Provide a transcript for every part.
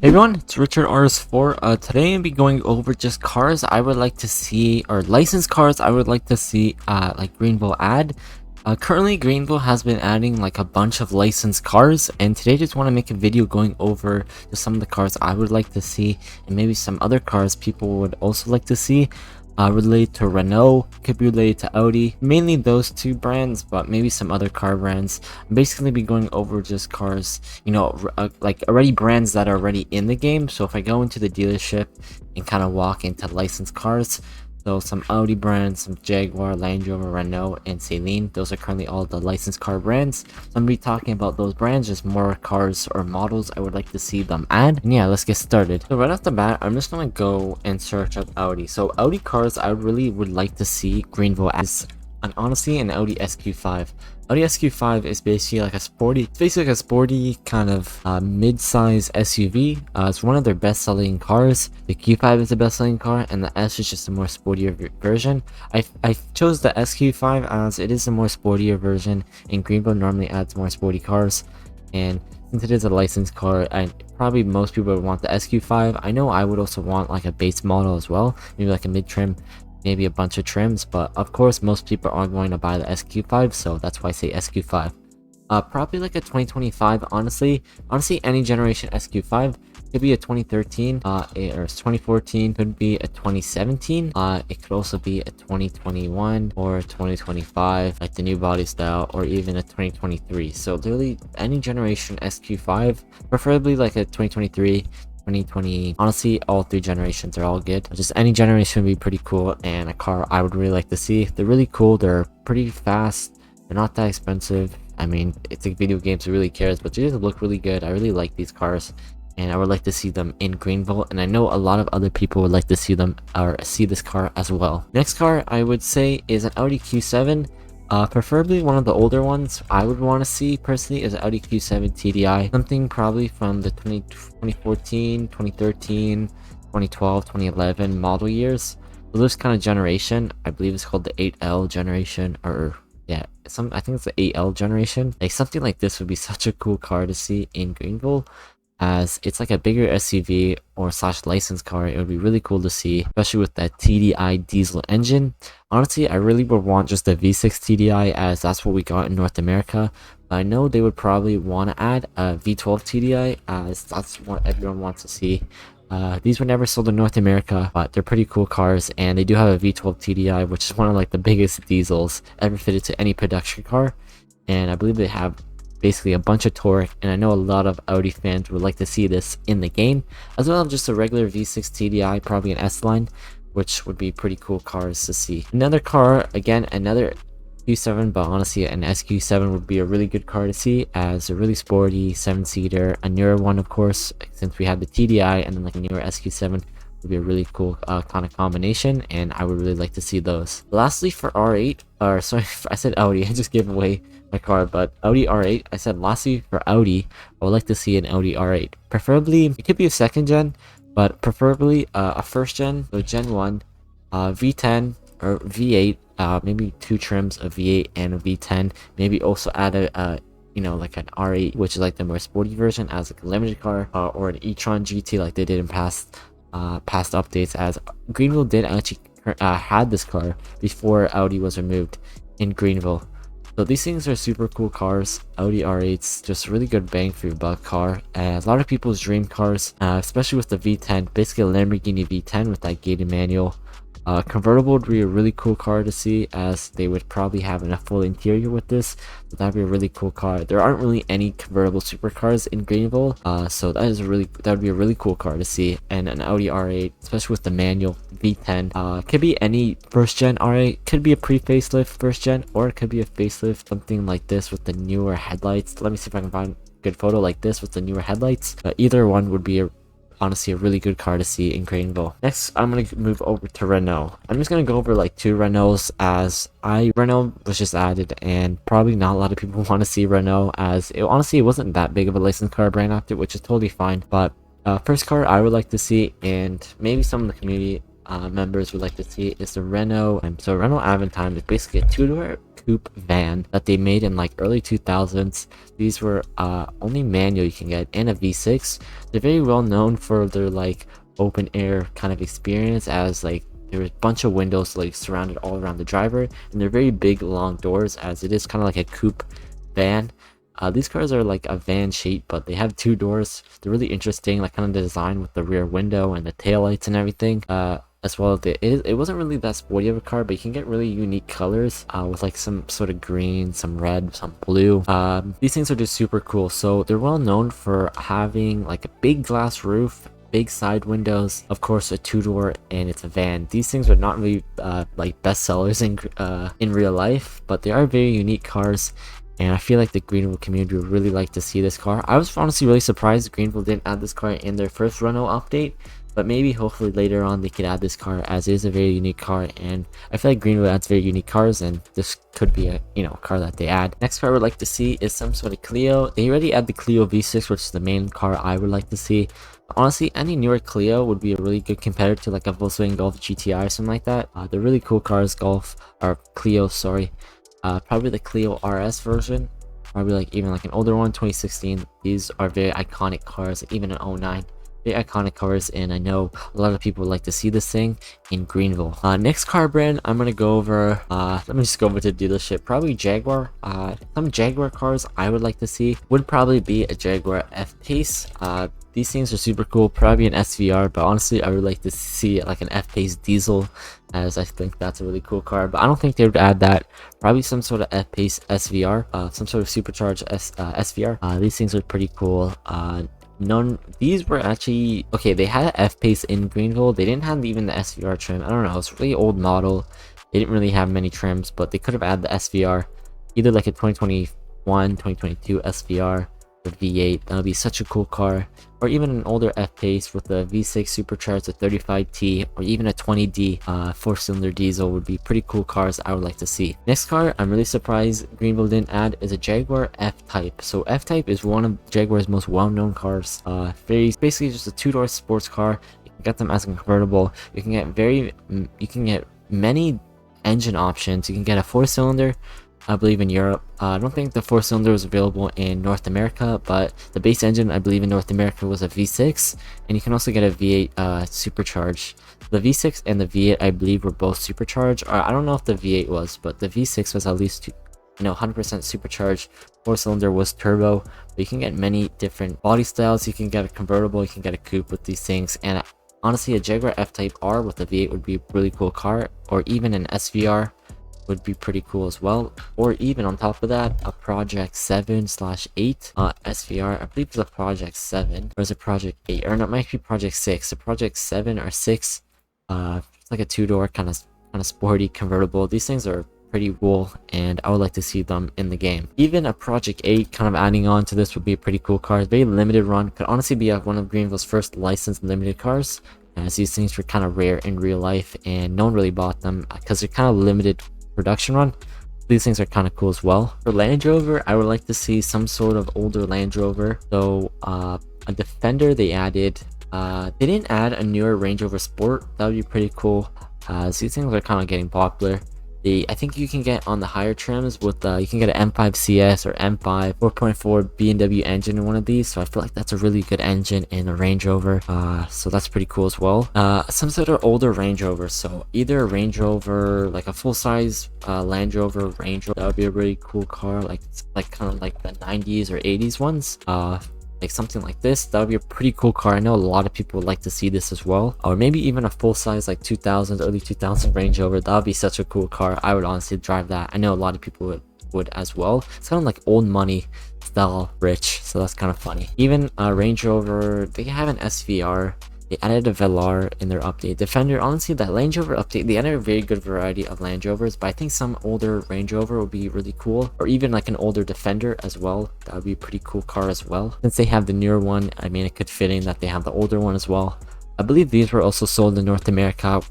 Hey everyone, it's Richard RS4. Today I'm gonna be going over just cars I would like to see, or licensed cars I would like to see, like Greenville add. Currently Greenville has been adding like a bunch of licensed cars, and today I just want to make a video going over just some of the cars I would like to see, and maybe some other cars people would also like to see. Related to Renault, could be related to Audi, mainly those two brands, but maybe some other car brands. I'm basically be going over just cars, like already brands that are already in the game. So if I go into the dealership and kind of walk into licensed cars, so some Audi brands, some Jaguar, Land Rover, Renault, and Celine. Those are currently all the licensed car brands. So I'm going to be talking about those brands, just more cars or models I would like to see them add. And yeah, let's get started. So right off the bat, I'm just going to go and search up Audi. So Audi cars I really would like to see Greenville as, and honestly, an Audi SQ5. Audi SQ5 is basically like a sporty kind of mid-size SUV. It's one of their best-selling cars. The Q5 is the best-selling car, and the S is just a more sportier version. I chose the SQ5 as it is a more sportier version, and Greenville normally adds more sporty cars. And since it is a licensed car, and probably most people would want the SQ5. I know I would also want like a base model as well, maybe like a mid-trim, maybe a bunch of trims, but of course most people aren't going to buy the SQ5, so that's why I say SQ5. Probably like a 2025. Honestly any generation SQ5. Could be a 2013, or 2014, could be a 2017, it could also be a 2021 or 2025, like the new body style, or even a 2023. So literally any generation SQ5, preferably like a 2023, 2020. Honestly, all three generations are all good. Just any generation would be pretty cool, and a car I would really like to see. They're really cool, they're pretty fast, they're not that expensive. I mean, it's like video games, who really cares, but they just look really good. I really like these cars, and I would like to see them in Greenville, and I know a lot of other people would like to see them or see this car as well. Next car I would say is an Audi Q7. Preferably one of the older ones. I would want to see personally is Audi Q7 TDI, something probably from the 2014, 2013, 2012, 2011 model years. So this kind of generation, I believe it's called the 8L generation, or yeah, I think it's the 8L generation. Like something like this would be such a cool car to see in Greenville, as it's like a bigger SUV or slash licensed car. It would be really cool to see, especially with that TDI diesel engine. Honestly, I really would want just a V6 TDI, as that's what we got in North America. But I know they would probably want to add a V12 TDI, as that's what everyone wants to see. These were never sold in North America, but they're pretty cool cars, and they do have a V12 TDI, which is one of like the biggest diesels ever fitted to any production car. And I believe they have basically a bunch of torque, and I know a lot of Audi fans would like to see this in the game, as well as just a regular V6 TDI, probably an S-Line, which would be pretty cool cars to see. Another car, again, another Q7, but honestly an SQ7 would be a really good car to see, as a really sporty 7-seater, a newer one of course, since we have the TDI, and then like a newer SQ7 would be a really cool kind of combination, and I would really like to see those. Lastly, for R8, or sorry, I said Audi, I just gave away my car, but Audi R8, I said lastly for Audi, I would like to see an Audi R8. Preferably, it could be a second gen, but preferably a first gen, so Gen 1, V10 or V8, maybe two trims, a V8 and a V10. Maybe also add a like an R8, which is like the more sporty version, as like a limited car, or an e-tron GT like they did in past updates, as Greenville did actually had this car before Audi was removed in Greenville. So these things are super cool cars. Audi R8's just really good bang for your buck car, and a lot of people's dream cars, especially with the V10, basically a Lamborghini V10 with that gated manual. Convertible would be a really cool car to see, as they would probably have a full interior with this, so that'd be a really cool car. There aren't really any convertible supercars in Greenville, so that would be a really cool car to see. And an Audi R8, especially with the manual V10, could be any first gen R8, could be a pre-facelift first gen, or it could be a facelift, something like this with the newer headlights. Let me see if I can find a good photo like this with the newer headlights. Either one would be honestly a really good car to see in Greenville. Next, I'm gonna move over to Renault. I'm just gonna go over like two Renaults, as Renault was just added, and probably not a lot of people want to see Renault, as honestly it wasn't that big of a licensed car brand after, which is totally fine. But first car I would like to see, and maybe some of the community members would like to see, is the Renault. So Renault Aventime is basically a coupe van that they made in like early 2000s. These were only manual you can get, and a V6. They're very well known for their like open air kind of experience, as like there was a bunch of windows like surrounded all around the driver, and they're very big long doors, as it is kind of like a coupe van. These cars are like a van shape, but they have two doors. They're really interesting, like kind of design with the rear window and the taillights and everything. As well as it wasn't really that sporty of a car, but you can get really unique colors with like some sort of green, some red, some blue. These things are just super cool. So they're well known for having like a big glass roof, big side windows, of course a two-door, and it's a van. These things are not really like best sellers in real life, but they are very unique cars, and I feel like the Greenville community would really like to see this car. I was honestly really surprised Greenville didn't add this car in their first Renault update, but maybe hopefully later on they could add this car, as it is a very unique car, and I feel like Greenville adds very unique cars, and this could be a car that they add. Next car I would like to see is some sort of Clio. They already add the Clio V6, which is the main car I would like to see. Honestly, any newer Clio would be a really good competitor to like a Volkswagen Golf GTI or something like that. They're really cool cars, Clio, sorry. Probably the Clio RS version, probably like even like an older one, 2016. These are very iconic cars, even an 09. Very iconic cars, and I know a lot of people would like to see this thing in Greenville. Next car brand I'm gonna go over, let me just go over to the dealership. Probably Jaguar. Some Jaguar cars I would like to see would probably be a Jaguar F-Pace. These things are super cool, probably an SVR, but honestly I would like to see like an F-Pace diesel, as I think that's a really cool car, but I don't think they would add that. Probably some sort of F-Pace SVR, some sort of supercharged SVR. These things are pretty cool. These were actually okay. They had an F-Pace in Greenville. They didn't have even the SVR trim. I don't know, it's a really old model. They didn't really have many trims, but they could have added the SVR, either like a 2021 2022 SVR, the V8. That would be such a cool car. Or even an older F-Pace with a V6 supercharged, a 35T, or even a 20D 4-cylinder diesel would be pretty cool cars I would like to see. Next car I'm really surprised Greenville didn't add is a Jaguar F-Type. So F-Type is one of Jaguar's most well-known cars. Basically just a two-door sports car. You can get them as a convertible. You can get many engine options. You can get a 4-cylinder, I believe, in Europe. I don't think the 4-cylinder was available in North America, but the base engine I believe in North America was a V6, and you can also get a V8 supercharged. The V6 and the V8 I believe were both supercharged, or I don't know if the V8 was, but the V6 was at least 100% supercharged. 4-cylinder was turbo, but you can get many different body styles. You can get a convertible, you can get a coupe with these things, and honestly a Jaguar F-Type R with a V8 would be a really cool car, or even an SVR would be pretty cool as well, or even on top of that a Project 7/8 SVR. I believe it's a Project 7, or is it Project 8, or no, it might be Project 6. A Project 7 or 6, it's like a two-door kind of sporty convertible. These things are pretty cool, and I would like to see them in the game. Even a Project 8 kind of adding on to this would be a pretty cool car. Very limited run, could honestly be one of Greenville's first licensed limited cars, as these things were kind of rare in real life and no one really bought them because they're kind of limited production run. These things are kind of cool as well. For Land Rover, I would like to see some sort of older Land Rover. So a Defender they added. They didn't add a newer Range Rover Sport. That would be pretty cool, as these things are kind of getting popular. I think you can get on the higher trims with you can get an M5 CS or M5 4.4 B&W engine in one of these, so I feel like that's a really good engine in a Range Rover, so that's pretty cool as well. Some sort of older Range Rover, so either a Range Rover, like a full-size Land Rover Range Rover, that would be a really cool car, like kind of like the 90s or 80s ones. Like something like this, that would be a pretty cool car. I know a lot of people would like to see this as well, or maybe even a full-size like 2000s, early 2000s Range Rover. That would be such a cool car. I would honestly drive that. I know a lot of people would as well. It's kind of like old money style rich, so that's kind of funny. Even a Range Rover, they have an SVR. They added a Velar in their update. Defender, honestly, that Range Rover update, they added a very good variety of Land Rovers, but I think some older Range Rover would be really cool, or even like an older Defender as well. That would be a pretty cool car as well. Since they have the newer one, I mean, it could fit in that they have the older one as well. I believe these were also sold in North America.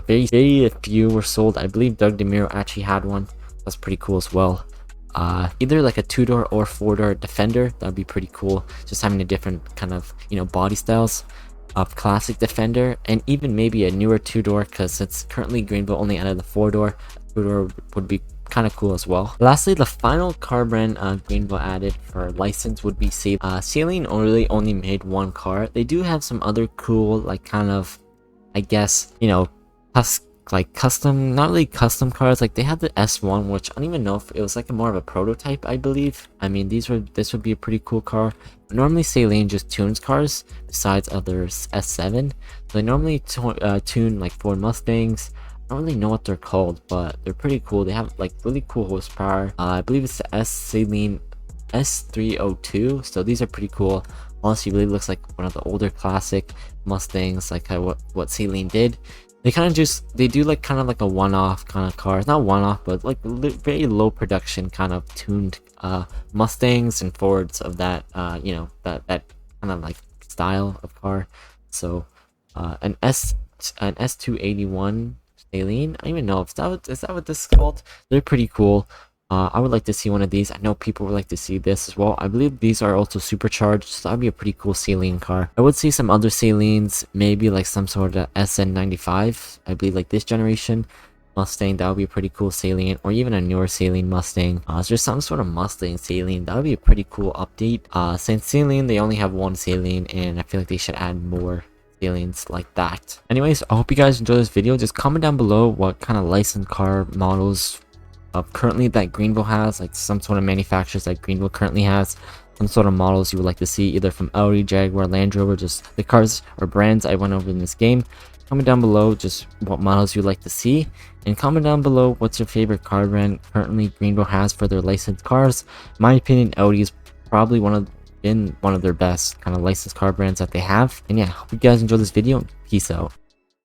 Very few were sold. I believe Doug DeMuro actually had one. That's pretty cool as well. Either like a 2-door or 4-door Defender, that would be pretty cool. Just having a different kind of, body styles of classic Defender, and even maybe a newer 2-door, because it's currently Greenville only added the 4-door. 2-door would be kind of cool as well. Lastly, the final car brand Greenville added for license would be Ceiling really only made one car. They do have some other cool, like, kind of, I guess, you know, like custom, not really custom cars. Like they had the S1, which I don't even know if it was like more of a prototype, I believe. I mean, this would be a pretty cool car. Normally Saline just tunes cars besides others S7. So they normally tune like Ford Mustangs. I don't really know what they're called, but they're pretty cool. They have like really cool horsepower. I believe it's the Saline S302. So these are pretty cool. Honestly, really looks like one of the older classic Mustangs, like what Saline did. They kind of they do like kind of like a one-off kind of cars, not one-off, but like very low production kind of tuned Mustangs and Fords of that you know, that kind of like style of car. So an S281 Saline, I don't even know if is that what this is called. They're pretty cool. I would like to see one of these. I know people would like to see this as well. I believe these are also supercharged, so that would be a pretty cool Saline car. I would see some other Salines, maybe like some sort of SN95. I believe like this generation Mustang, that would be a pretty cool Saline, or even a newer Saline Mustang. Is there some sort of Mustang Saline? That would be a pretty cool update. Since Saline, they only have one Saline, and I feel like they should add more Salines like that. Anyways, I hope you guys enjoyed this video. Just comment down below what kind of licensed car models currently that Greenville has, like some sort of manufacturers that Greenville currently has, some sort of models you would like to see, either from Audi, Jaguar, Land Rover, just the cars or brands I went over in this game. Comment down below just what models you'd like to see, and comment down below what's your favorite car brand currently Greenville has for their licensed cars. In my opinion, Audi is probably been one of their best kind of licensed car brands that they have. And yeah, hope you guys enjoyed this video. Peace out.